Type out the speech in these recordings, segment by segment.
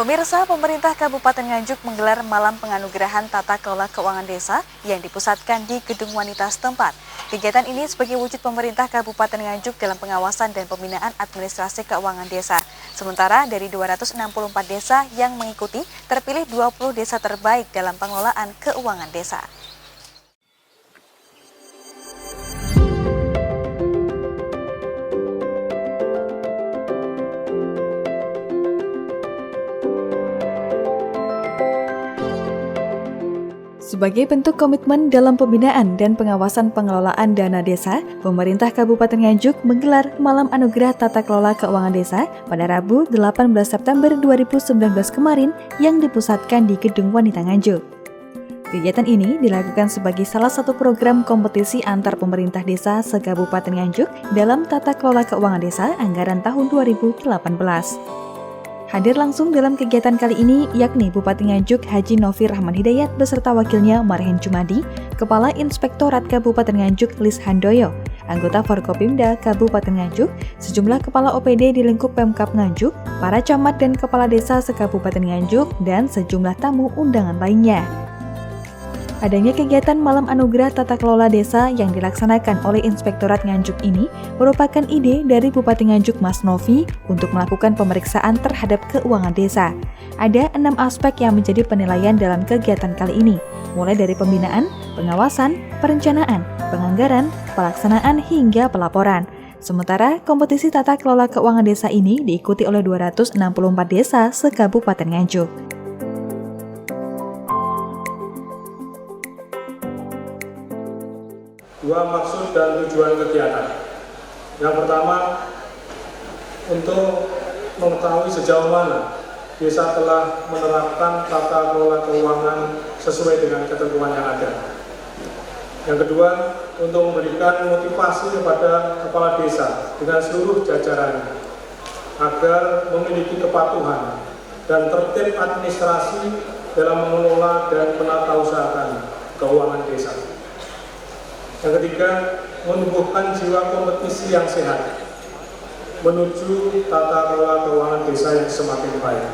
Pemirsa, pemerintah Kabupaten Nganjuk menggelar malam penganugerahan tata kelola keuangan desa yang dipusatkan di Gedung Wanita setempat. Kegiatan ini sebagai wujud pemerintah Kabupaten Nganjuk dalam pengawasan dan pembinaan administrasi keuangan desa. Sementara dari 264 desa yang mengikuti, terpilih 20 desa terbaik dalam pengelolaan keuangan desa. Sebagai bentuk komitmen dalam pembinaan dan pengawasan pengelolaan dana desa, pemerintah Kabupaten Nganjuk menggelar Malam Anugerah Tata Kelola Keuangan Desa pada Rabu 18 September 2019 kemarin yang dipusatkan di Gedung Wanita Nganjuk. Kegiatan ini dilakukan sebagai salah satu program kompetisi antar pemerintah desa se-Kabupaten Nganjuk dalam Tata Kelola Keuangan Desa anggaran tahun 2018. Hadir langsung dalam kegiatan kali ini yakni Bupati Nganjuk Haji Novi Rahman Hidayat beserta wakilnya Marhen Jumadi, Kepala Inspektorat Kabupaten Nganjuk Lis Handoyo, anggota Forkopimda Kabupaten Nganjuk, sejumlah kepala OPD di lingkup Pemkab Nganjuk, para camat dan kepala desa se-Kabupaten Nganjuk, dan sejumlah tamu undangan lainnya. Adanya kegiatan Malam Anugerah Tata Kelola Desa yang dilaksanakan oleh Inspektorat Nganjuk ini merupakan ide dari Bupati Nganjuk Mas Novi untuk melakukan pemeriksaan terhadap keuangan desa. Ada 6 aspek yang menjadi penilaian dalam kegiatan kali ini, mulai dari pembinaan, pengawasan, perencanaan, penganggaran, pelaksanaan hingga pelaporan. Sementara kompetisi tata kelola keuangan desa ini diikuti oleh 264 desa se-Kabupaten Nganjuk. Dua maksud dan tujuan kegiatan. Yang pertama, untuk mengetahui sejauh mana desa telah menerapkan tata kelola keuangan sesuai dengan ketentuan yang ada. Yang kedua, untuk memberikan motivasi kepada kepala desa dengan seluruh jajarannya agar memiliki kepatuhan dan tertib administrasi dalam mengelola dan menatausahakan keuangan desa. Yang ketiga, menumbuhkan jiwa kompetisi yang sehat menuju tata kelola keuangan desa yang semakin baik.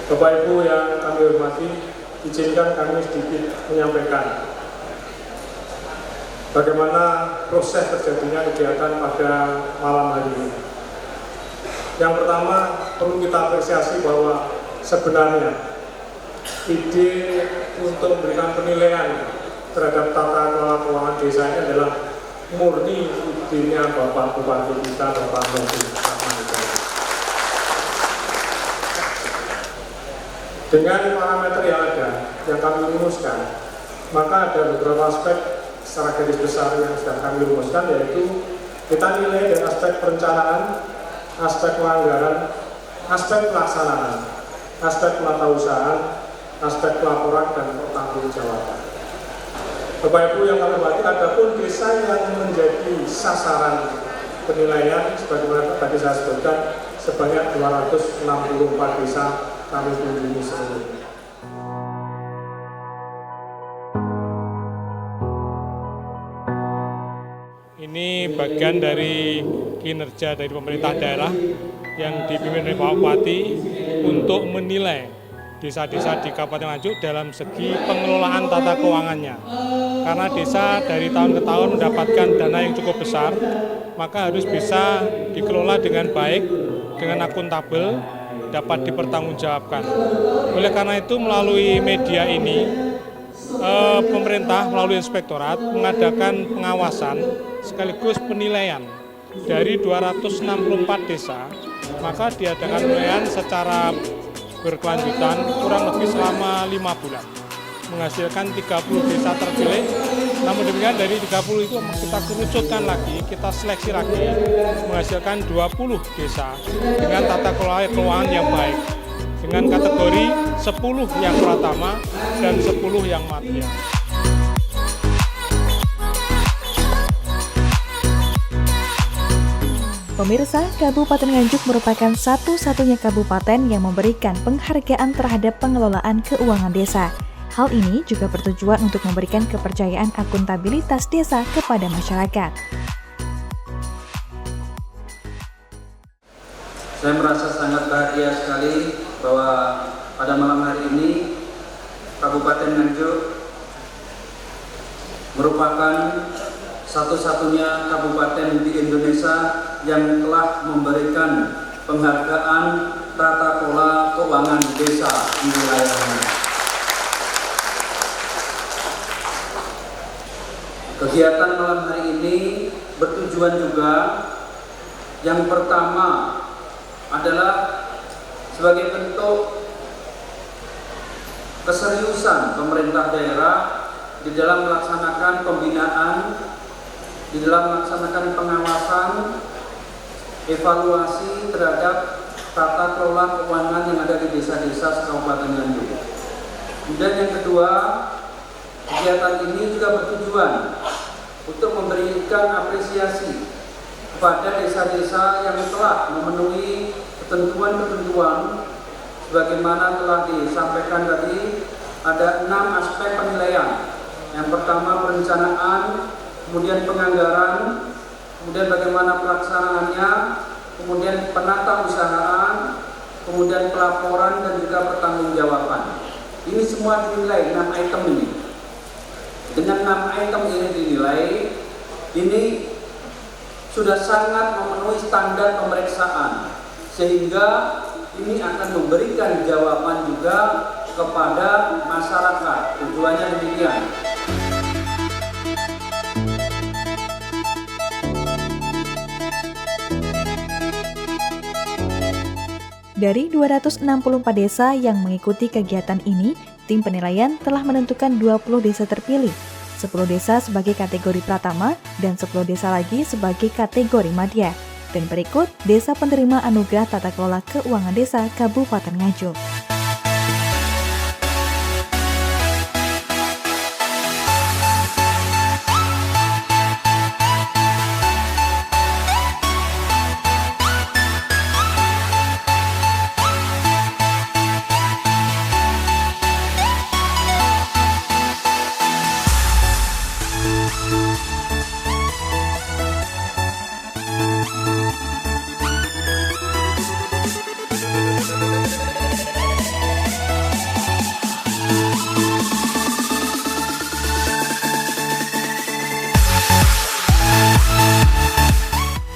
Bapak Ibu yang kami hormati, izinkan kami sedikit menyampaikan bagaimana proses terjadinya kegiatan pada malam hari ini. Yang pertama, perlu kita apresiasi bahwa sebenarnya ide untuk memberikan penilaian terhadap tata kelola keuangan desa ini adalah murni idenya Bapak Bupati kita, Bapak Novi Rahman Hidayat. Dengan parameter yang ada, yang kami rumuskan, maka ada beberapa aspek secara garis besar yang sudah kami rumuskan, yaitu kita nilai dari aspek perencanaan, aspek penganggaran, aspek pelaksanaan, aspek penatausahaan, aspek pelaporan, dan pertanggungjawaban. Bapak Ibu yang kami hormati, adapun desa yang menjadi sasaran penilaian sebagaimana tadi saya sebutkan sebanyak 264 desa kami kunjungi seluruhnya. Ini bagian dari kinerja dari pemerintah daerah yang dipimpin oleh Pak Bupati untuk menilai desa-desa di Kabupaten Nganjuk dalam segi pengelolaan tata keuangannya. Karena desa dari tahun ke tahun mendapatkan dana yang cukup besar, maka harus bisa dikelola dengan baik, dengan akuntabel, dapat dipertanggungjawabkan. Oleh karena itu melalui media ini, pemerintah melalui inspektorat mengadakan pengawasan sekaligus penilaian dari 264 desa, maka diadakan penilaian secara berkelanjutan kurang lebih selama 5 bulan, menghasilkan 30 desa terpilih. Namun demikian dari 30 itu kita kerucutkan lagi, kita seleksi lagi, menghasilkan 20 desa dengan tata kelola keuangan yang baik, dengan kategori 10 yang pratama dan 10 yang madya. Pemirsa, Kabupaten Nganjuk merupakan satu-satunya kabupaten yang memberikan penghargaan terhadap pengelolaan keuangan desa. Hal ini juga bertujuan untuk memberikan kepercayaan akuntabilitas desa kepada masyarakat. Saya merasa sangat bahagia sekali bahwa pada malam hari ini Kabupaten Nganjuk merupakan satu-satunya kabupaten di Indonesia yang telah memberikan penghargaan tata kelola keuangan desa di wilayahnya. Kegiatan malam hari ini bertujuan juga yang pertama adalah sebagai bentuk keseriusan pemerintah daerah di dalam melaksanakan pembinaan, di dalam melaksanakan pengawasan, evaluasi terhadap tata kelola keuangan yang ada di desa-desa Kabupaten Nganjuk. Kemudian yang kedua, kegiatan ini juga bertujuan untuk memberikan apresiasi kepada desa-desa yang telah memenuhi ketentuan-ketentuan sebagaimana telah disampaikan tadi. Ada 6 aspek penilaian. Yang pertama perencanaan, kemudian penganggaran, kemudian bagaimana pelaksanaannya, kemudian penata usahaan, kemudian pelaporan dan juga pertanggungjawaban. Ini semua dinilai 6 item ini. Dengan 6 item ini dinilai, ini sudah sangat memenuhi standar pemeriksaan, sehingga ini akan memberikan jawaban juga kepada masyarakat. Tujuannya demikian. Dari 264 desa yang mengikuti kegiatan ini, tim penilaian telah menentukan 20 desa terpilih, 10 desa sebagai kategori pratama, dan 10 desa lagi sebagai kategori madya. Dan berikut desa penerima anugerah tata kelola keuangan desa Kabupaten Nganjuk.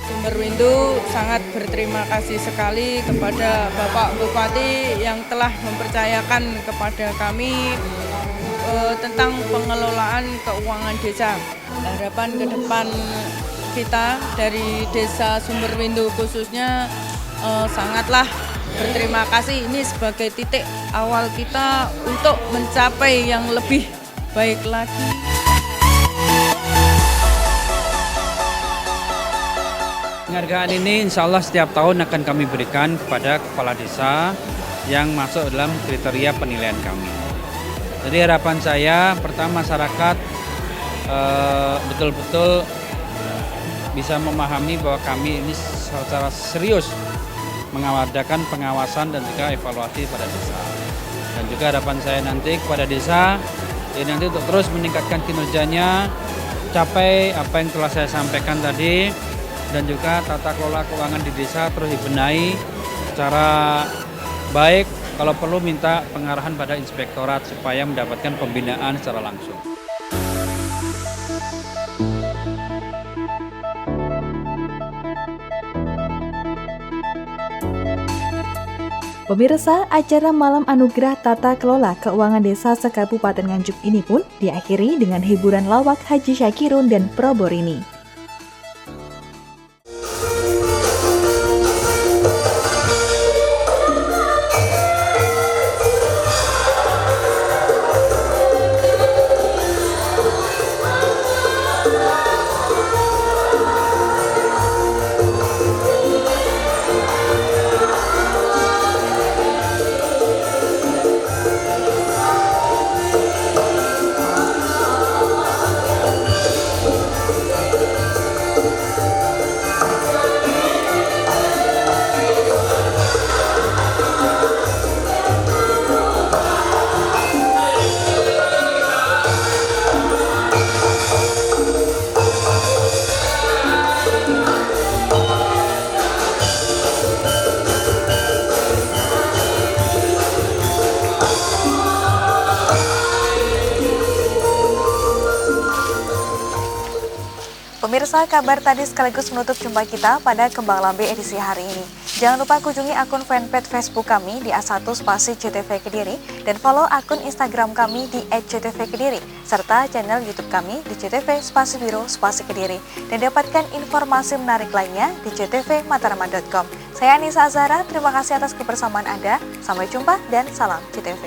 Sumberwindu sangat berterima kasih sekali kepada Bapak Bupati yang telah mempercayakan kepada kami tentang pengelolaan keuangan desa. Harapan ke depan kita dari Desa Sumberwindu khususnya sangatlah berterima kasih. Ini sebagai titik awal kita untuk mencapai yang lebih baik lagi. Penghargaan ini insya Allah setiap tahun akan kami berikan kepada kepala desa yang masuk dalam kriteria penilaian kami. Jadi harapan saya, pertama masyarakat betul-betul bisa memahami bahwa kami ini secara serius mengadakan pengawasan dan juga evaluasi pada desa. Dan juga harapan saya nanti kepada desa, ini nanti untuk terus meningkatkan kinerjanya, capai apa yang telah saya sampaikan tadi, dan juga tata kelola keuangan di desa terus dibenahi secara baik, kalau perlu minta pengarahan pada inspektorat supaya mendapatkan pembinaan secara langsung. Pemirsa, acara Malam Anugerah Tata Kelola Keuangan Desa se-Kabupaten Nganjuk ini pun diakhiri dengan hiburan lawak Haji Syakirun dan Proborini. Pemirsa, kabar tadi sekaligus menutup jumpa kita pada Kembang Lambe edisi hari ini. Jangan lupa kunjungi akun fanpage Facebook kami di A1-CTV Kediri dan follow akun Instagram kami di @CTV-Kediri serta channel YouTube kami di CTV_Kediri dan dapatkan informasi menarik lainnya di ctvmataraman.com. Saya Anissa Azhara, terima kasih atas kebersamaan Anda. Sampai jumpa dan salam CTV.